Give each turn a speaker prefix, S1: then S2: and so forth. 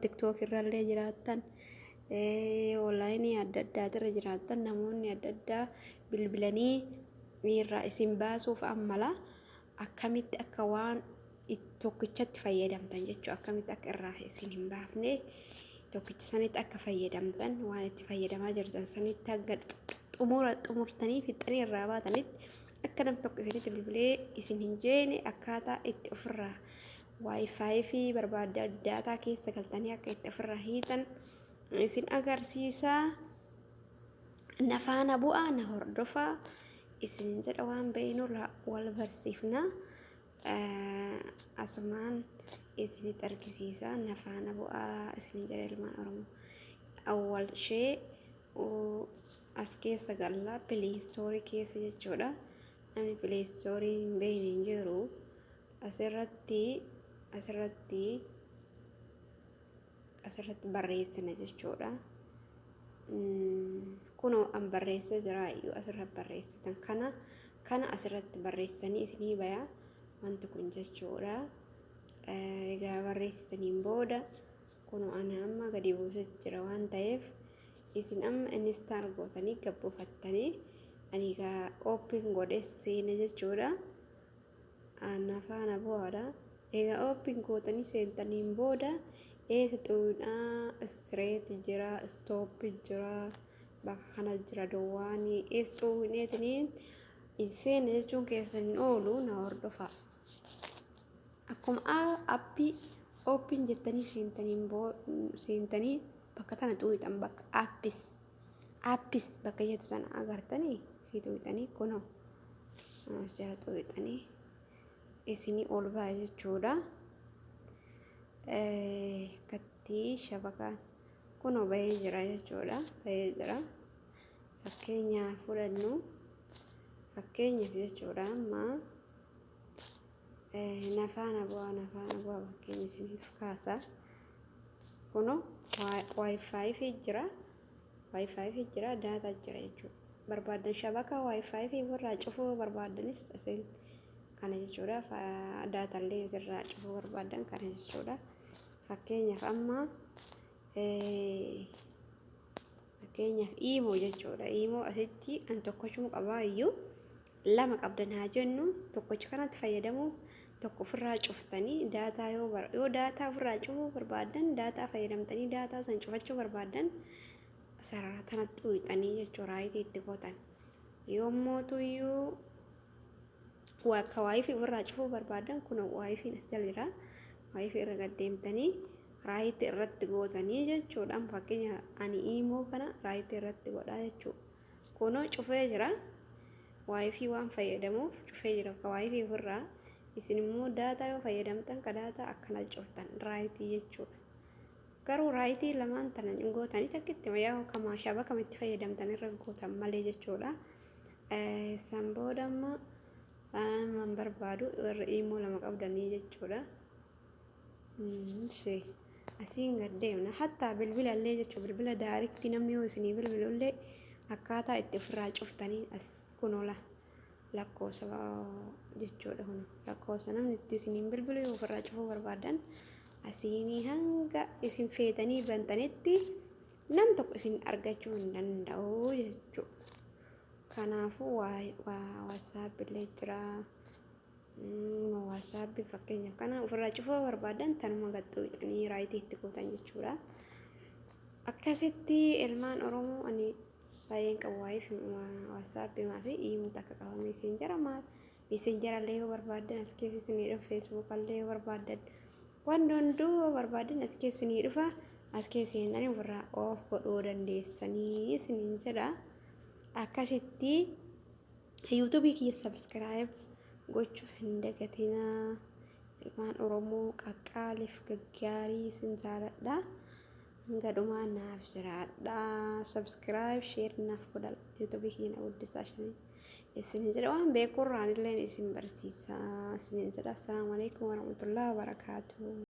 S1: TikTok irrallee jiraattan online adda addaa jiraattan namoonni adda addaa bilbilanii irraa isin baasuuf ammala akkamitti akka waan tokkichatti fayyadamtan jechuu akkamitti akka irraa isin hin baafne tokkicha sanitti akka fayyadamtan waan itti fayyadamaa jirtan sanitti hanga xumurtanii fixanii irraa baatanitti akka nam tokko isinitti bilbilee isin hin jeene akkaataa itti ofirraa Wi-Fi fi barbaadda daataa keessa galtanii akka itti ofirraa hiitan isin agarsiisa. Nafaana bu'aa na hordofaa isin jedha waan beeynu wal barsiifna asumaan isinitti argisiisa nafaana bu'aa isin jedha ilmaan Oromoo awwal shee as keessa galla Play Store keessa jechuudha. Namni Play Store hin beeyne hin jiru asirratti barreessina jechuudha. Kunoo an barreessee jira iyyuu asirratti barreessitan kana asirratti barreessanii isinii baya wanti kun jechuudha. Egaa barreessitaniin booda kunoo ani amma gadi buusee jira waan ta'eef isin amma install gootanii gabbuufattanii ani egaa open godhee seene jechuudha. Nafaana bu'aadha. Egaa open gootanii seentaniin booda eessatuudha straight jira stop jira bakka kana jira dowwaanii eessatuuneetiniin seene jechuun keessan oolu na hordofa. Akkuma appii open jettanii seentanii bakka tana xuuxan bakka appis bakka jettu sana agartanii si xuuxanii kunoo jala xuuxanii isinii ol ba'aa jechuudha. Kattii shabakaan kunoo bahee jira jechuudha. Bahee jira fakkeenyaaf fudhannu fakkeenyaaf jechuudha amma nafaana bu'aa fakkeenya isiniif kaasa kunoo Wi-Fi fi jira daataa jira jechuudha. Barbaadan shabakaa Wi-Fi fi irraa cufuu barbaadanis asiin kana jechuudha. Daataallee irraa cufuu barbaadan kana jechuudha. Fakkeenyaaf amma imo jechuudha. Imo asitti an tokkochuma qabaa iyyuu lama qabdan haa jennu tokkocha kanatti fayyadamuuf tokko ofirraa cuftanii daataa yoo daataa ofirraa cufuu barbaadan daataa fayyadamtanii daataa san cufachuu barbaadan sarara tanatti xuuxanii jechuudha. Raayitii itti gootan yommuu iyyuu akka Wi-Fi ofirraa cufuu barbaadan kun Wi-Fi as jala jira. Wi-Fi irra gaddeemtanii raayitii irratti gootanii jechuudha. Fakkeenya ani imo kana raayitii irratti godhaa jechuudha. Kunoo cufee jira. Wi-Fi waan fayyadamuuf cufee jira. Wi-Fi ofirraa isin immoo daataa yoo fayyadamtan ka daataa akkana cuftan raayitii jechuudha. Garuu raayitii lamaan tana gootanii takkitti yaa kama shabaka itti fayyadamtan irra gootan malee jechuudha. San booda amma man barbaadu irra imo lama qabdanii jechuudha. Asiin gaddeemna hattaa bilbila illee jechuudha. Bilbila daariktii namni yoo isinii bilbilullee akkaataa itti ofirraa cuftanii as kunoola lakkoofsa jechuudha. Kun lakkoofsa namni itti isiniin bilbilu yoo ofirraa cufuu barbaadan asiinii hanga isin feetanii bantanitti nam tokko isin argachuu hin danda'u jechuudha. Kanaafuu WhatsApp illee jira. WhatsApp fakkeenya kana ofirraa cufuu barbaadan tanuma gadhuuxanii raayitii itti gootan jechuudha. Akkasitti ilmaan Oromoo ani baay'een qabu WhatsApp maafi imo takka qaba messenger illee yoo barbaadan as keessa isinii dhufa Facebook illee yoo barbaadan waan hunduu barbaadan as keessa isinii dhufa as keessa seenanii ofirraa of godhuu dandeessanii isiniin jedha. Akkasitti YouTube kiyya subscribe gochuuf hin dagatinaa. Ilmaan Oromoo qaqqaaliif gaggaarii isin jaaladha. Hanga dhumaa naaf jiraadha. Subscribe share naaf godhaa. YouTube kiyya na guddisaa isin jedha waan beekurraan illee isin barsiisa isin jedha. Assalaamu alaykum warahmatullahi wabarakatuh.